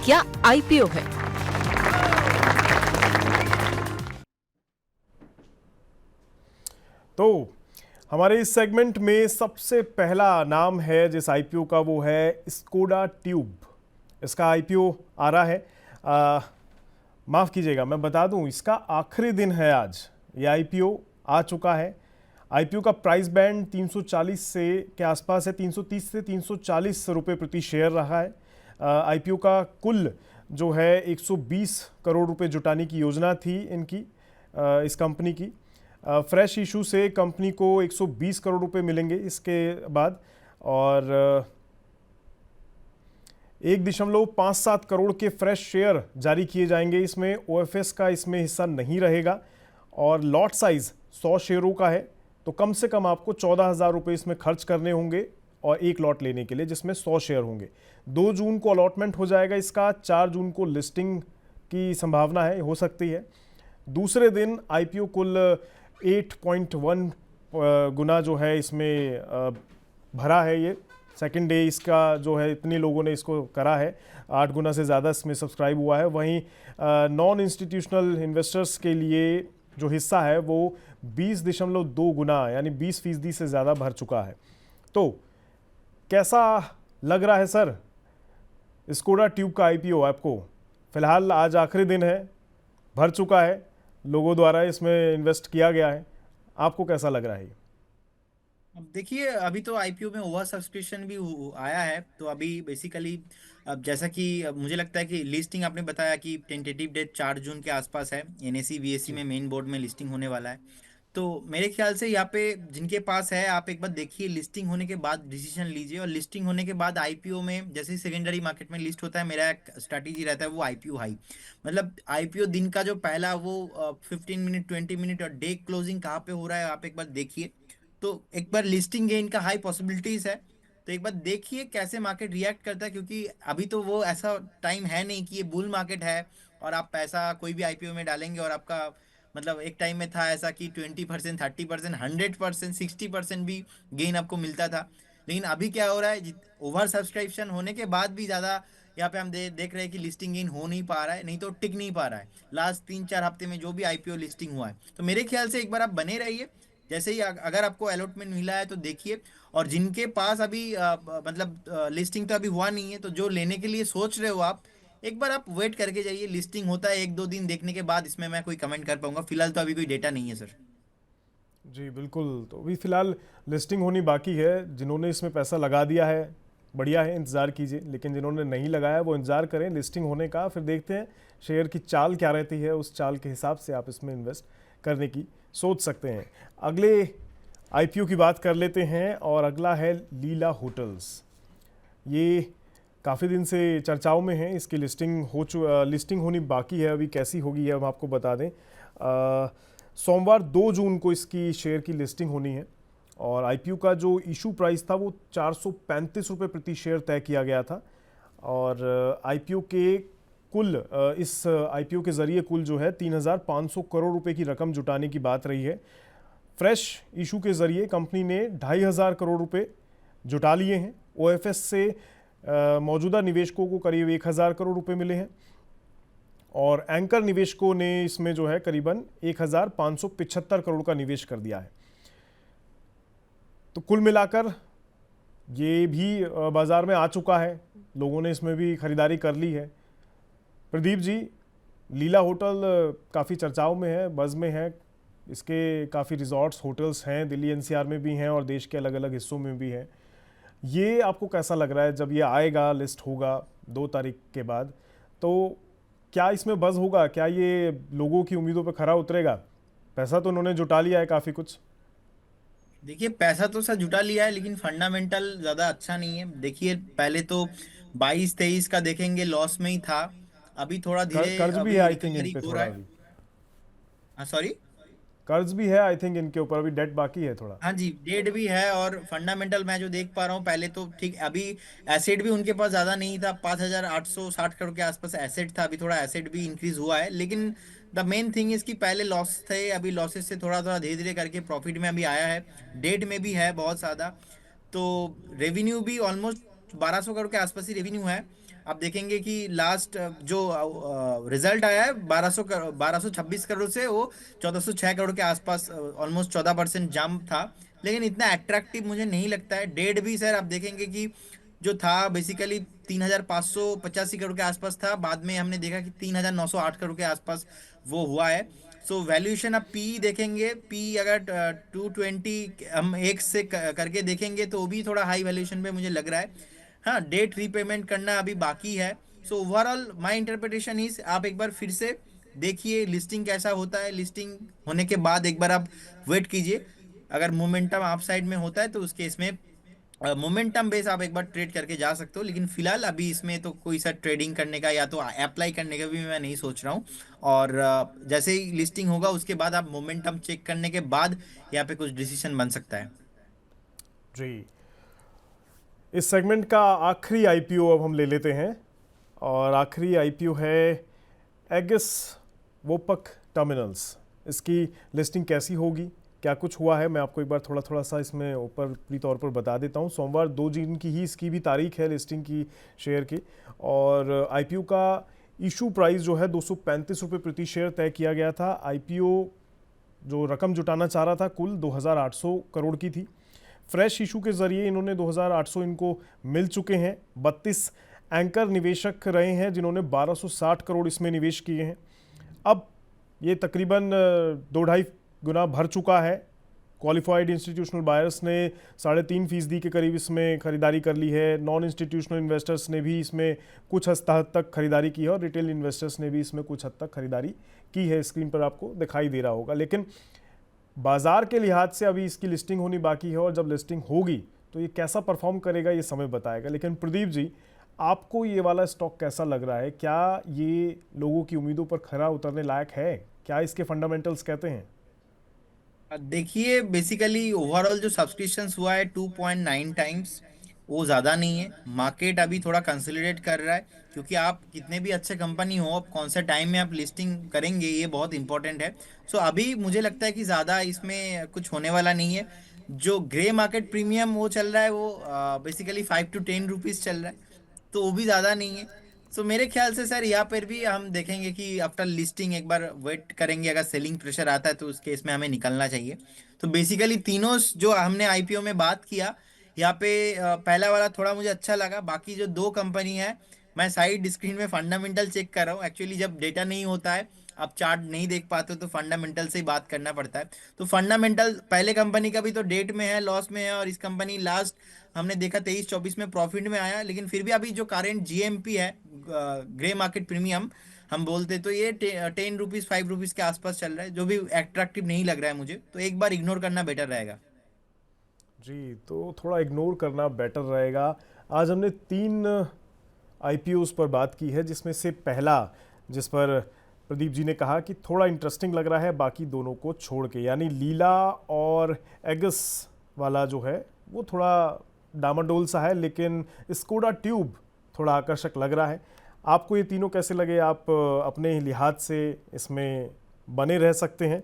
क्या आईपीओ है? तो हमारे इस सेगमेंट में सबसे पहला नाम है जिस आईपीओ का, वो है स्कोडा ट्यूब। इसका आईपीओ आ रहा है। माफ़ कीजिएगा, मैं बता दूं, इसका आखिरी दिन है आज। ये आईपीओ आ चुका है। आईपीओ का प्राइस बैंड 340 से के आसपास है, 330 से 340 रुपये प्रति शेयर रहा है। आईपीओ का कुल जो है 120 करोड़ रुपए जुटाने की योजना थी इनकी, इस कंपनी की। फ्रेश इशू से कंपनी को 120 करोड़ रुपए मिलेंगे इसके बाद, और 1.57 करोड़ के फ्रेश शेयर जारी किए जाएंगे। इसमें ओएफएस का इसमें हिस्सा नहीं रहेगा, और लॉट साइज 100 शेयरों का है, तो कम से कम आपको 14,000 रुपये इसमें खर्च करने होंगे और एक लॉट लेने के लिए, जिसमें 100 शेयर होंगे। 2 जून को अलॉटमेंट हो जाएगा इसका, 4 जून को लिस्टिंग की संभावना है, हो सकती है। दूसरे दिन आईपीओ कुल 8.1 गुना जो है इसमें भरा है। ये सेकेंड डे इसका जो है, इतने लोगों ने इसको करा है, 8 गुना से ज़्यादा इसमें सब्सक्राइब हुआ है। वहीं नॉन इंस्टीट्यूशनल इन्वेस्टर्स के लिए जो हिस्सा है वो 20.2 गुना यानी 20% से ज़्यादा भर चुका है। तो कैसा लग रहा है सर स्कोडा ट्यूब का आईपीओ आपको? फिलहाल आज आखिरी दिन है, भर चुका है, लोगों द्वारा इसमें इन्वेस्ट किया गया है। आपको कैसा लग रहा है? अब देखिए, अभी तो आईपीओ में ओवर सब्सक्रिप्शन भी आया है, तो अभी बेसिकली अब जैसा कि अब मुझे लगता है कि लिस्टिंग आपने बताया कि टेंटेटिव डेट 4 जून के आसपास है, एनएसी बीएससी में मेन बोर्ड में लिस्टिंग होने वाला है। तो मेरे ख्याल से यहाँ पे जिनके पास है, आप एक बार देखिए, लिस्टिंग होने के बाद डिसीजन लीजिए। और लिस्टिंग होने के बाद आईपीओ में जैसे ही सेकेंडरी मार्केट में लिस्ट होता है, मेरा एक स्ट्रैटेजी रहता है वो आईपीओ हाई। मतलब आईपीओ दिन का जो पहला वो 15 मिनट 20 मिनट और डे क्लोजिंग कहाँ पे हो रहा है, आप एक बार देखिए। तो एक बार लिस्टिंग गेन का हाई पॉसिबिलिटीज है, तो एक बार देखिए कैसे मार्केट रिएक्ट करता है, क्योंकि अभी तो वो ऐसा टाइम है नहीं कि ये बुल मार्केट है और आप पैसा कोई भी आईपीओ में डालेंगे और आपका मतलब एक टाइम में था ऐसा कि 20%, 30%, 100%, 60% भी गेन आपको मिलता था। लेकिन अभी क्या हो रहा है, ओवर सब्सक्रिप्शन होने के बाद भी ज़्यादा यहाँ पे हम देख रहे हैं कि लिस्टिंग गेन हो नहीं पा रहा है, नहीं तो टिक नहीं पा रहा है लास्ट 3-4 हफ्ते में जो भी आईपीओ लिस्टिंग हुआ है। तो मेरे ख्याल से एक बार आप बने रहिए, जैसे ही अगर आपको अलॉटमेंट मिला है तो देखिए। और जिनके पास अभी मतलब लिस्टिंग तो अभी हुआ नहीं है, तो जो लेने के लिए सोच रहे हो आप, एक बार आप वेट करके जाइए। लिस्टिंग होता है 1-2 दिन देखने के बाद, इसमें मैं कोई कमेंट कर पाऊंगा, फिलहाल तो अभी कोई डेटा नहीं है सर। जी बिल्कुल, तो अभी फ़िलहाल लिस्टिंग होनी बाकी है। जिन्होंने इसमें पैसा लगा दिया है, बढ़िया है, इंतज़ार कीजिए। लेकिन जिन्होंने नहीं लगाया वो इंतज़ार करें लिस्टिंग होने का, फिर देखते हैं शेयर की चाल क्या रहती है, उस चाल के हिसाब से आप इसमें इन्वेस्ट करने की सोच सकते हैं। अगले आईपीओ की बात कर लेते हैं, और अगला है लीला होटल्स। ये काफ़ी दिन से चर्चाओं में है, इसकी लिस्टिंग होनी बाकी है। अभी कैसी होगी ये हम आपको बता दें। सोमवार 2 जून को इसकी शेयर की लिस्टिंग होनी है, और आईपीओ का जो इशू प्राइस था वो 435 रुपये प्रति शेयर तय किया गया था। और आईपीओ के कुल इस आईपीओ के ज़रिए कुल जो है 3,500 करोड़ रुपए की रकम जुटाने की बात रही है। फ्रेश इशू के ज़रिए कंपनी ने 2,500 करोड़ रुपए जुटा लिए हैं। ओएफएस से मौजूदा निवेशकों को करीब 1,000 करोड़ रुपए मिले हैं, और एंकर निवेशकों ने इसमें जो है करीबन 1,575 करोड़ का निवेश कर दिया है। तो कुल मिलाकर ये भी बाज़ार में आ चुका है, लोगों ने इसमें भी खरीदारी कर ली है। प्रदीप जी, लीला होटल काफ़ी चर्चाओं में है, बज़ में है। इसके काफ़ी रिजॉर्ट्स, होटल्स हैं, दिल्ली एनसीआर में भी हैं और देश के अलग अलग हिस्सों में भी हैं। ये आपको कैसा लग रहा है जब ये आएगा, लिस्ट होगा 2 तारीख के बाद, तो क्या इसमें बज़ होगा? क्या ये लोगों की उम्मीदों पर खरा उतरेगा? पैसा तो उन्होंने जुटा लिया है काफ़ी कुछ। देखिए, पैसा तो सर जुटा लिया है, लेकिन फंडामेंटल ज्यादा अच्छा नहीं है। देखिए, पहले तो 22-23 का देखेंगे लॉस में ही था, अभी थोड़ा धीरे कर्ज भी है अभी आई थिंक इन रिकवरी पे हो रहा थोड़ा है। अभी। हाँ सॉरी। कर्ज भी है आई थिंक इनके ऊपर, अभी डेट बाकी है थोड़ा। हाँ जी, डेट भी है और फंडामेंटल मैं जो देख पा रहा हूँ, पहले तो ठीक अभी एसेट भी उनके पास ज्यादा नहीं था, 5,860 करोड़ के आसपास एसेट था, अभी थोड़ा एसेट भी इंक्रीज हुआ है। लेकिन द मेन थिंग इज कि पहले लॉस थे, अभी लॉसेस से थोड़ा थोड़ा धीरे धीरे करके प्रॉफिट में अभी आया है। डेट में भी है बहुत ज्यादा। तो रेवेन्यू भी ऑलमोस्ट 1,200 करोड़ के आसपास ही रेवेन्यू है। आप देखेंगे कि लास्ट जो रिजल्ट आया है 1226 करोड़ से वो 1406 करोड़ के आसपास, ऑलमोस्ट 14% जंप था। लेकिन इतना अट्रैक्टिव मुझे नहीं लगता है। डेट भी सर आप देखेंगे कि जो था बेसिकली 3585 करोड़ के आसपास था, बाद में हमने देखा कि 3908 करोड़ के आसपास वो हुआ है। सो वैल्यूएशन आप पी देखेंगे, पी अगर 220 हम एक से करके देखेंगे तो वो भी थोड़ा हाई वैल्यूएशन पे मुझे लग रहा है। हाँ, डेट रीपेमेंट करना अभी बाकी है। So overall my interpretation is, आप एक बार फिर से देखिए लिस्टिंग कैसा होता है। लिस्टिंग होने के बाद एक बार आप वेट कीजिए, अगर मोमेंटम आप साइड में होता है तो उस केस में मोमेंटम बेस आप एक बार ट्रेड करके जा सकते हो। लेकिन फिलहाल अभी इसमें तो कोई सा ट्रेडिंग करने का या तो अप्लाई करने का भी मैं नहीं सोच रहा हूँ। और जैसे ही लिस्टिंग होगा उसके बाद आप मोमेंटम चेक करने के बाद यहाँ पे कुछ डिसीजन बन सकता है। जी, इस सेगमेंट का आखिरी आईपीओ अब हम ले लेते हैं, और आखिरी आईपीओ है एगिस वोपक टर्मिनल्स। इसकी लिस्टिंग कैसी होगी, क्या कुछ हुआ है, मैं आपको एक बार थोड़ा सा इसमें ऊपरी तौर पर बता देता हूँ। सोमवार 2 जून की ही इसकी भी तारीख है लिस्टिंग की शेयर की, और आईपीओ का इशू प्राइस जो है 235 रुपये प्रति शेयर तय किया गया था। आईपीओ जो रकम जुटाना चाह रहा था कुल 2800 करोड़ की थी। फ्रेश इशू के जरिए इन्होंने 2800 इनको मिल चुके हैं। 32 एंकर निवेशक रहे हैं जिन्होंने 1260 करोड़ इसमें निवेश किए हैं। अब ये तकरीबन 2-2.5 गुना भर चुका है। क्वालिफाइड इंस्टीट्यूशनल बायर्स ने 3.5% के करीब इसमें खरीदारी कर ली है। नॉन इंस्टीट्यूशनल इन्वेस्टर्स ने भी इसमें कुछ हद तक खरीदारी की है, और रिटेल इन्वेस्टर्स ने भी इसमें कुछ हद तक खरीदारी की है। स्क्रीन पर आपको दिखाई दे रहा होगा। लेकिन बाजार के लिहाज से अभी इसकी लिस्टिंग होनी बाकी है, और जब लिस्टिंग होगी तो ये कैसा परफॉर्म करेगा ये समय बताएगा। लेकिन प्रदीप जी, आपको ये वाला स्टॉक कैसा लग रहा है? क्या ये लोगों की उम्मीदों पर खरा उतरने लायक है? क्या इसके फंडामेंटल्स कहते हैं? देखिए बेसिकली ओवरऑल जो सब्सक्रिप्शंस हुआ है 2.9 टाइम्स, वो ज़्यादा नहीं है। मार्केट अभी थोड़ा कंसोलिडेट कर रहा है, क्योंकि आप कितने भी अच्छे कंपनी हो, आप कौन सा टाइम में आप लिस्टिंग करेंगे ये बहुत इंपॉर्टेंट है। सो अभी मुझे लगता है कि ज़्यादा इसमें कुछ होने वाला नहीं है। जो ग्रे मार्केट प्रीमियम वो चल रहा है वो बेसिकली 5 to 10 रुपीज़ चल रहा है, तो वो भी ज़्यादा नहीं है। सो मेरे ख्याल से सर यहाँ पर भी हम देखेंगे कि आफ्टर लिस्टिंग एक बार वेट करेंगे, अगर सेलिंग प्रेशर आता है तो उस केस में हमें निकलना चाहिए। तो बेसिकली तीनों जो हमने आईपीओ में बात किया, यहाँ पे पहला वाला थोड़ा मुझे अच्छा लगा। बाकी जो दो कंपनी है, मैं साइड स्क्रीन में फंडामेंटल चेक कर रहा हूँ। एक्चुअली जब डेटा नहीं होता है, आप चार्ट नहीं देख पाते हो, तो फंडामेंटल से ही बात करना पड़ता है। तो फंडामेंटल पहले कंपनी का भी तो डेट में है, लॉस में है, और इस कंपनी लास्ट हमने देखा 23-24 में प्रॉफिट में आया। लेकिन फिर भी अभी जो करेंट जीएमपी है, ग्रे मार्केट प्रीमियम हम बोलते, तो ये 10 रुपीज 5 रुपीज के आसपास चल रहा है, जो भी अट्रैक्टिव नहीं लग रहा है मुझे। तो एक बार इग्नोर करना बेटर रहेगा। जी, तो थोड़ा इग्नोर करना बेटर रहेगा। आज हमने 3 आईपीओस पर बात की है, जिसमें से पहला, जिस पर प्रदीप जी ने कहा कि थोड़ा इंटरेस्टिंग लग रहा है बाकी दोनों को छोड़ के, यानी लीला और एगस वाला जो है वो थोड़ा डामाडोल सा है, लेकिन स्कोडा ट्यूब थोड़ा आकर्षक लग रहा है। आपको ये तीनों कैसे लगे? आप अपने लिहाज से इसमें बने रह सकते हैं।